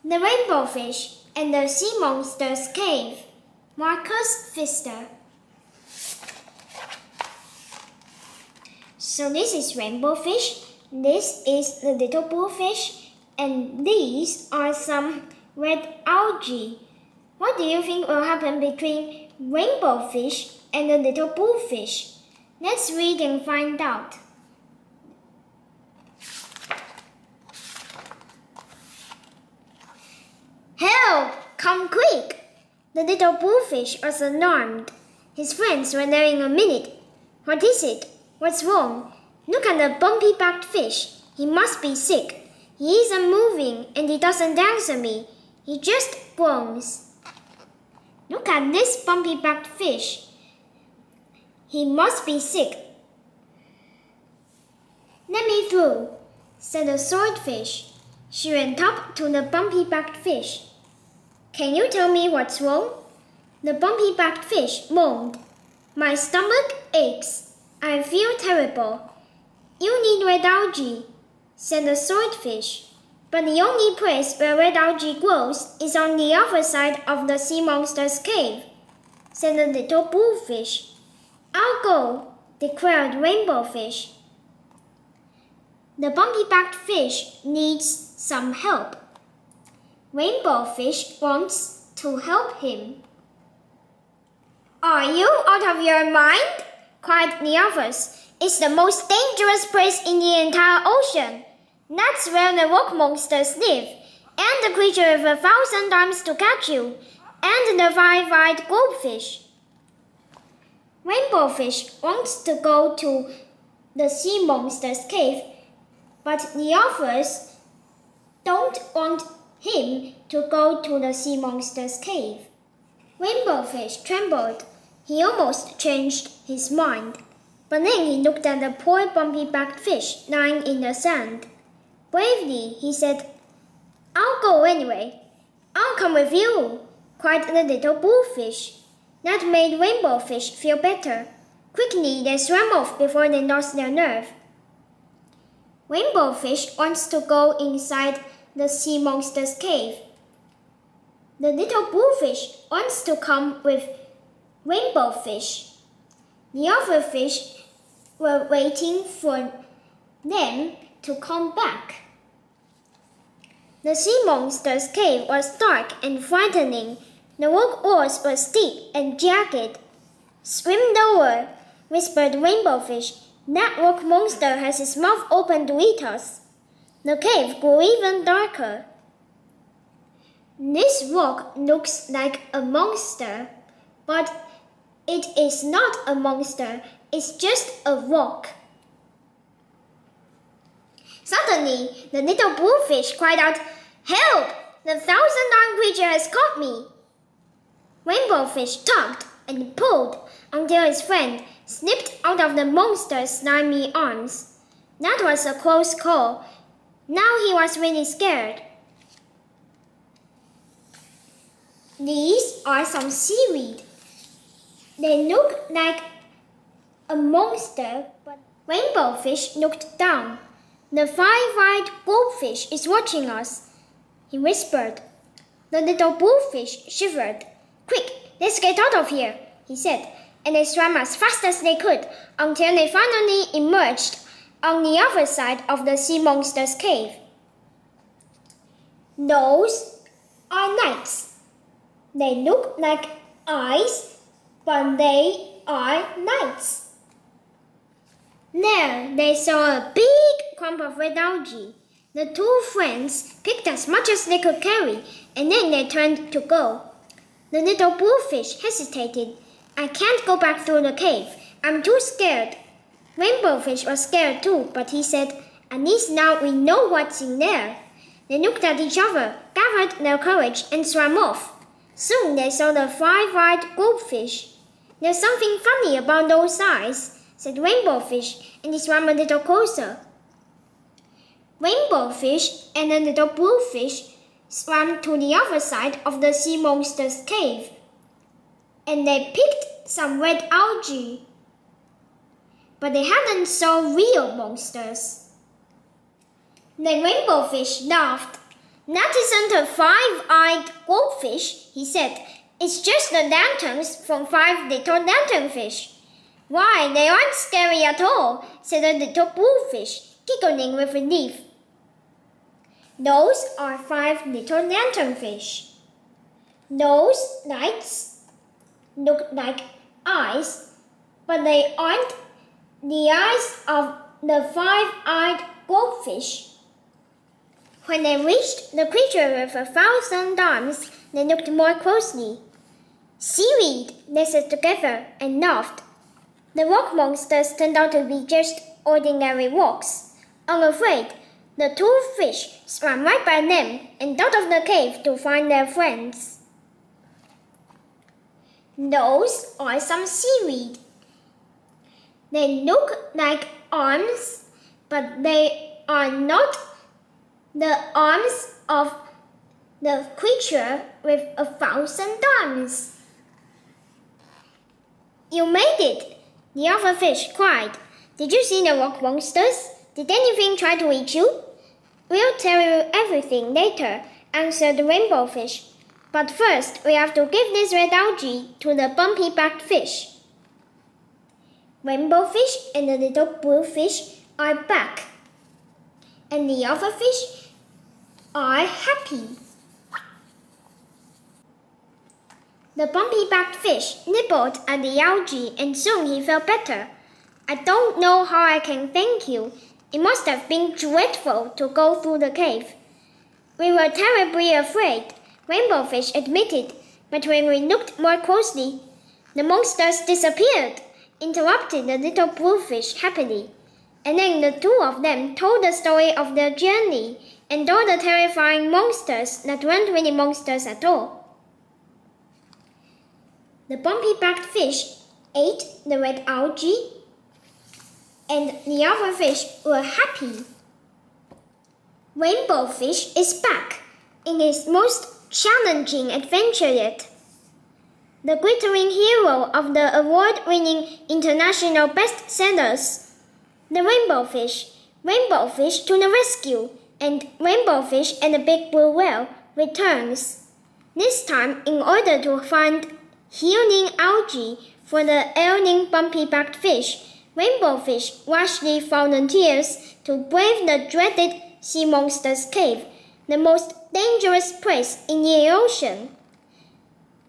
The Rainbow Fish and the Sea Monster's Cave. Marcus Pfister. So this is rainbow fish, this is the little bullfish, and these are some red algae. What do you think will happen between rainbow fish and the little bullfish? Let's read and find out. Help! Come quick! The little bullfish was alarmed. His friends were there in a minute. What is it? What's wrong? Look at the bumpy-backed fish. He must be sick. He isn't moving and he doesn't answer me. He just groans. Look at this bumpy-backed fish. He must be sick. Let me through, said the swordfish. She went up to the bumpy-backed fish. Can you tell me what's wrong? The bumpy-backed fish moaned. My stomach aches. I feel terrible. You need red algae, said the swordfish. But the only place where red algae grows is on the other side of the sea monster's cave, said the little bullfish. I'll go, declared Rainbow Fish. The bumpy-backed fish needs some help. Rainbow Fish wants to help him. Are you out of your mind? Cried the others. It's the most dangerous place in the entire ocean. That's where the rock monsters live, and the creature with 1,000 arms to catch you, and the 5-eyed goldfish. Rainbow Fish wants to go to the sea monster's cave, but the others don't want him to go to the sea monster's cave. Rainbow Fish trembled. He almost changed his mind. But then he looked at the poor bumpy-backed fish lying in the sand. Bravely, he said, I'll go anyway. I'll come with you, cried the little bullfish. That made Rainbow Fish feel better. Quickly, they swam off before they lost their nerve. Rainbow Fish wants to go inside the sea monster's cave. The little bullfish wants to come with Rainbow Fish. The other fish were waiting for them to come back. The sea monster's cave was dark and frightening. The rock walls were steep and jagged. Swim lower, whispered Rainbow Fish. That rock monster has his mouth open to eat us. The cave grew even darker. This rock looks like a monster, but it is not a monster, it's just a rock. Suddenly, the little bullfish cried out, Help! The 1,000-armed creature has caught me! Rainbow Fish tugged and pulled until his friend slipped out of the monster's slimy arms. That was a close call. Now he was really scared. These are some seaweed. They look like a monster, but Rainbow Fish looked down. The 5-eyed goldfish is watching us, he whispered. The little bullfish shivered. Quick, let's get out of here, he said, and they swam as fast as they could until they finally emerged on the other side of the sea monster's cave. Those are lights. They look like eyes, but they are lights. There they saw a big clump of red algae. The two friends picked as much as they could carry, and then they turned to go. The little bullfish hesitated. I can't go back through the cave. I'm too scared. Rainbow Fish was scared too, but he said, At least now we know what's in there. They looked at each other, gathered their courage, and swam off. Soon they saw the 5-eyed goldfish. There's something funny about those eyes, said Rainbow Fish, and he swam a little closer. Rainbow Fish and the little bullfish swam to the other side of the sea monster's cave, and they picked some red algae. But they hadn't saw real monsters. Then Rainbow Fish laughed. That isn't a five-eyed goldfish, he said. It's just the lanterns from 5 little lanternfish. Why, they aren't scary at all, said the little bluefish, giggling with relief. Those are 5 little lanternfish. Those lights look like eyes, but they aren't the eyes of the five-eyed goldfish. When they reached the creature with 1,000 arms, they looked more closely. Seaweed, they said together and laughed. The rock monsters turned out to be just ordinary rocks. Unafraid, the 2 fish swam right by them and out of the cave to find their friends. Those are some seaweed. They look like arms, but they are not the arms of the creature with 1,000 arms. You made it, the other fish cried. Did you see the rock monsters? Did anything try to eat you? We'll tell you everything later, answered the rainbow fish. But first, we have to give this red algae to the bumpy-backed fish. Rainbow fish and the little blue fish are back, and the other fish are happy. The bumpy-backed fish nibbled at the algae and soon he felt better. I don't know how I can thank you. It must have been dreadful to go through the cave. We were terribly afraid, Rainbow Fish admitted, but when we looked more closely, the monsters disappeared, interrupted the little bluefish happily. And then the 2 of them told the story of their journey and all the terrifying monsters that weren't really monsters at all. The bumpy-backed fish ate the red algae, and the other fish were happy. Rainbow Fish is back in his most challenging adventure yet. The glittering hero of the award-winning international bestsellers, the Rainbow Fish to the rescue, and Rainbow Fish and the Big Blue Whale returns. This time in order to find healing algae for the ailing bumpy-backed fish, Rainbow Fish rashly volunteers to brave the dreaded sea monster's cave, the most dangerous place in the ocean.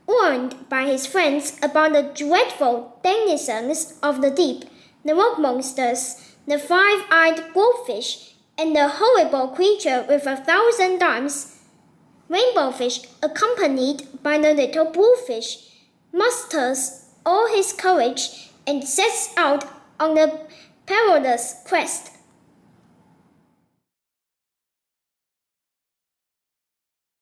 Warned by his friends about the dreadful denizens of the deep, the rock monsters, the 5-eyed goldfish, and the horrible creature with 1,000 arms, Rainbow Fish, accompanied by the little bluefish, musters all his courage and sets out on the perilous quest.